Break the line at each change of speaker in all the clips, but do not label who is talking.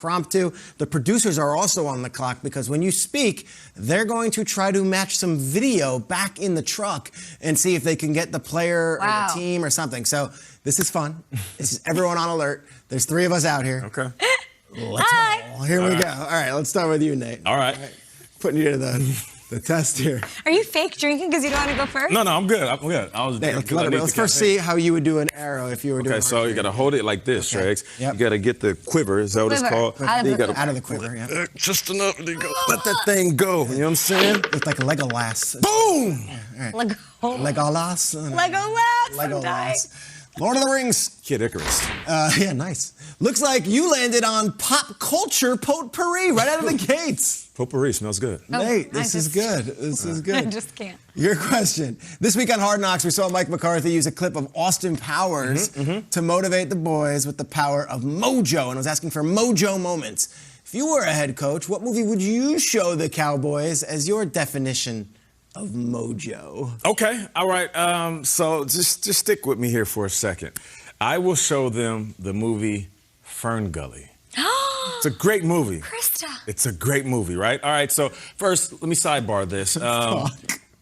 impromptu. The producers are also on the clock because when you speak, they're going to try to match some video back in the truck and see if they can get the player or the team or something. So this is fun. This is everyone on alert. There's 3 of us out here.
Okay.
Let's go. Here we go. All right, let's start with you, Nate.
All right.
Putting you to the test here.
Are you fake drinking because you don't want to go first?
No, I'm good. I'm good.
Let's first see how you would do an arrow if you were doing.
Okay, so you got to hold it like this, Tregs.
Yep.
You got to get the quiver. Is that what it's called?
Out
of the quiver, yeah.
Just enough. There you go. Let that thing go. You know what I'm saying?
It's like a Legolas.
Boom!
Yeah, right. Legolas.
Legolas.
Lord of the Rings.
Kid Icarus.
Yeah, nice. Looks like you landed on pop culture potpourri right out of the gates.
Potpourri smells good.
Nate, this is good. This is good.
I just can't.
Your question. This week on Hard Knocks, we saw Mike McCarthy use a clip of Austin Powers to motivate the boys with the power of mojo, and was asking for mojo moments. If you were a head coach, what movie would you show the Cowboys as your definition of mojo?
Okay, all right. So just stick with me here for a second. I will show them the movie Fern Gully. It's a great movie.
Krista.
It's a great movie, right? All right, so first, let me sidebar this.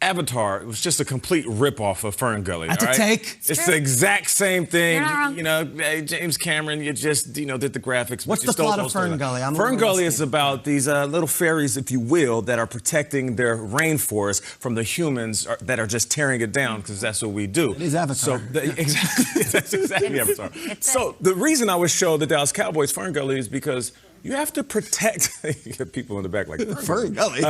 Avatar, it was just a complete ripoff of Fern Gully.
That's a take.
It's the exact same thing.
You're not wrong.
You know, James Cameron, you just, did the graphics.
What's the plot of Fern Gully?
Fern Gully is about these little fairies, if you will, that are protecting their rainforest from the humans that are just tearing it down, because that's what we do.
It is Avatar.
So that's exactly Avatar. So the reason I would show the Dallas Cowboys Fern Gully is because you have to protect, you get people in the back like,
Fern Gully.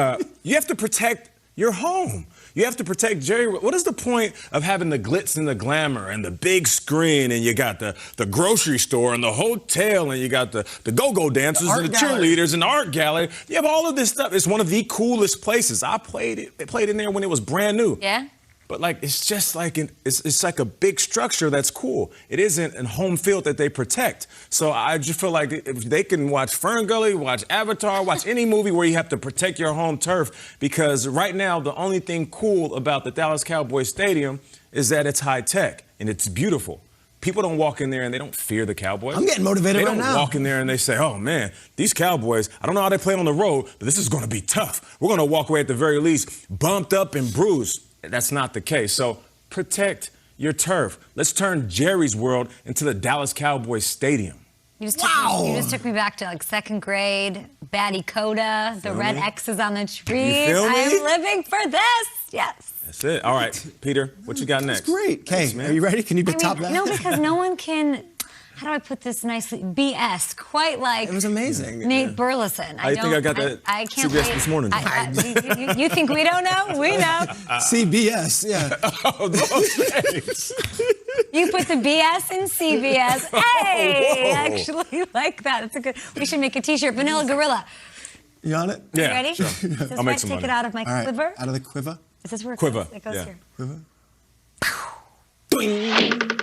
You have to protect your home. You have to protect Jerry. What is the point of having the glitz and the glamour and the big screen, and you got the grocery store and the hotel, and you got the go-go dancers and the cheerleaders and the art gallery? You have all of this stuff. It's one of the coolest places. I played it. They played in there when it was brand new.
Yeah.
But it's just like it's like a big structure that's cool. It isn't a home field that they protect. So I just feel like if they can watch Fern Gully, watch Avatar, watch any movie where you have to protect your home turf, because right now the only thing cool about the Dallas Cowboys Stadium is that it's high tech and it's beautiful. People don't walk in there and they don't fear the Cowboys.
I'm getting motivated right now.
They don't walk in there and they say, oh, man, these Cowboys, I don't know how they play on the road, but this is going to be tough. We're going to walk away at the very least bumped up and bruised. That's not the case. So protect your turf. Let's turn Jerry's world into the Dallas Cowboys Stadium.
You just took me back to like 2nd grade, Batty Coda, the red X's on the trees.
You feel me?
I'm living for this. Yes.
That's it. All right, Peter, what you got next?
That's great. Kay, are you ready? Can you top that?
No, because no one can, how do I put this nicely? BS, quite like.
It was amazing.
Nate Burleson.
I think I got that
I can't
CBS
wait.
this morning.
You think we don't know? We know.
CBS, yeah.
Oh, those names.
You put the BS in CBS. Hey,
Whoa.
I actually like that. It's a good. We should make a T-shirt. Vanilla Gorilla.
You on it?
Yeah.
You ready?
Sure.
Is this
I'll make some
take
money.
it out of my quiver?
Out of the quiver?
Is this where it
Quiver.
goes? It goes
Yeah.
here.
Quiver. Doing.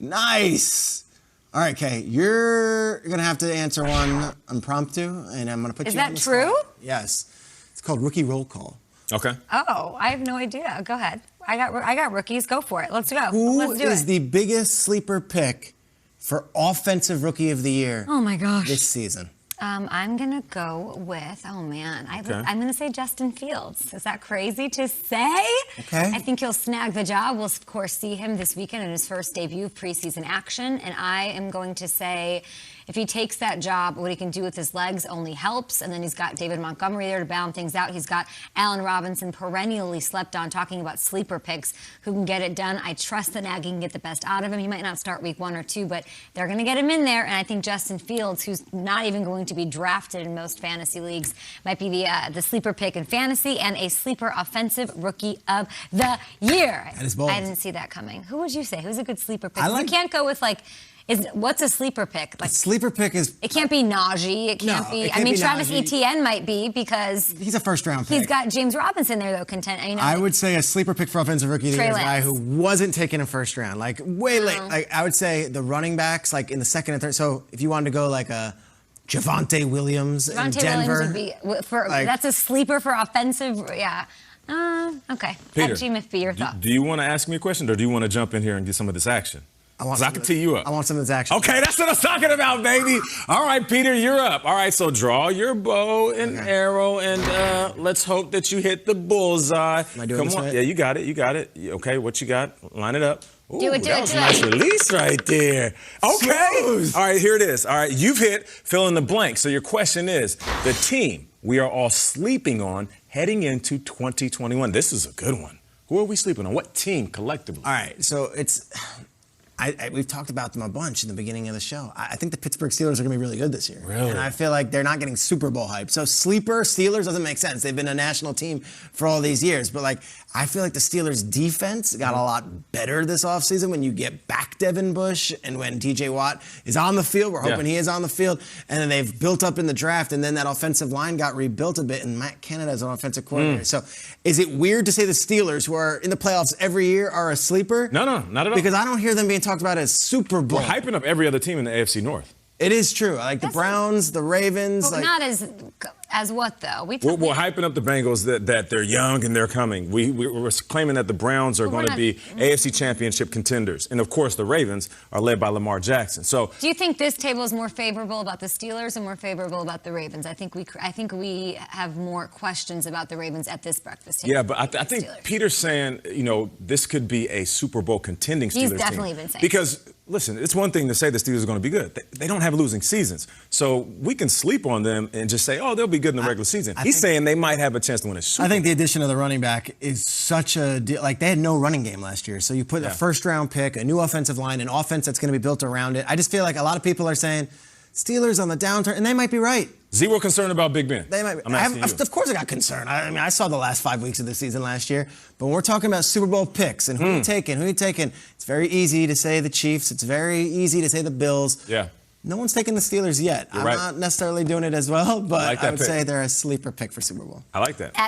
Nice. All right, Kay, you're going to have to answer one impromptu, and I'm going to put you on the spot.
Is that true?
Yes. It's called Rookie Roll Call.
Okay.
Oh, I have no idea. Go ahead. I got rookies. Go for it. Let's go.
Who
Let's do
is
it.
the biggest sleeper pick for Offensive Rookie of the Year
Oh my gosh.
this season?
I'm gonna go with. Oh man,
Okay.
I'm gonna say Justin Fields. Is that crazy to say?
Okay.
I think he'll snag the job. We'll of course see him this weekend in his first debut of preseason action, and I am going to say, if he takes that job, what he can do with his legs only helps. And then he's got David Montgomery there to balance things out. He's got Allen Robinson, perennially slept on, talking about sleeper picks who can get it done. I trust that Nagy can get the best out of him. He might not start week 1 or 2, but they're going to get him in there. And I think Justin Fields, who's not even going to be drafted in most fantasy leagues, might be the sleeper pick in fantasy and a sleeper offensive rookie of the year.
That is bold.
I didn't see that coming. Who would you say? Who's a good sleeper pick?
You
can't go with what's a sleeper pick?
A sleeper pick is...
It can't be Najee. It can't be... I mean, Travis Etienne might be because...
He's a first-round pick.
He's got James Robinson there, though,
I would say a sleeper pick for Offensive Rookie of the Year is a guy who wasn't taken in first round, like way late. Like I would say the running backs, like in the second and third. So if you wanted to go like a Javonte Williams in Denver.
Williams would be... that's a sleeper for offensive... Yeah. Okay.
Peter,
GMFB, your thoughts.
Do you want to ask me a question, or do you want to jump in here and get some of this action? So I can tee you up.
I want something that's actually.
Okay, that's what I'm talking about, baby. All right, Peter, you're up. All right, so draw your bow and arrow, and let's hope that you hit the bullseye.
Am I doing this right?
Yeah, you got it. You got it. Okay, what you got? Line it up. Ooh,
Do it.
That was a nice release right there. Okay.
Smooth.
All right, here it is. All right, you've hit fill in the blank. So your question is the team we are all sleeping on heading into 2021. This is a good one. Who are we sleeping on? What team collectively?
All right, so it's. We've talked about them a bunch in the beginning of the show. I think the Pittsburgh Steelers are going to be really good this year.
Really?
And I feel like they're not getting Super Bowl hype. So sleeper Steelers doesn't make sense. They've been a national team for all these years. But, like, I feel like the Steelers' defense got a lot better this offseason when you get back Devin Bush and when T.J. Watt is on the field. We're hoping he is on the field. And then they've built up in the draft, and then that offensive line got rebuilt a bit, and Matt Canada is an offensive coordinator. So is it weird to say the Steelers, who are in the playoffs every year, are a sleeper?
No, not at all.
Because I don't hear them being talked about as Super Bowl.
We're hyping up every other team in the AFC North.
It is true. Like the Browns, the Ravens.
But
like,
not as what though?
We're hyping up the Bengals that they're young and they're coming. We're claiming that the Browns are going to be AFC Championship contenders, and of course the Ravens are led by Lamar Jackson. So,
do you think this table is more favorable about the Steelers and more favorable about the Ravens? I think we have more questions about the Ravens at this breakfast table.
Yeah, but I think Peter's saying, this could be a Super Bowl contending Steelers team.
He's definitely been saying.
Because listen, it's one thing to say the Steelers are going to be good. They don't have losing seasons, so we can sleep on them and just say, oh, they'll be good in the regular season. He's saying they might have a chance to win a Super Bowl.
I think the addition of the running back is such a deal. Like, they had no running game last year. So you put a first-round pick, a new offensive line, an offense that's going to be built around it. I just feel like a lot of people are saying Steelers on the downturn, and they might be right.
Zero concern about Big Ben.
They might be.
I'm asking you.
Of course I got concern. I mean, I saw the last 5 weeks of the season last year. But when we're talking about Super Bowl picks and who you taking, it's very easy to say the Chiefs. It's very easy to say the Bills.
Yeah.
No one's taking the Steelers yet. I'm not necessarily doing it as well, but I would say they're a sleeper pick for Super Bowl.
I like that.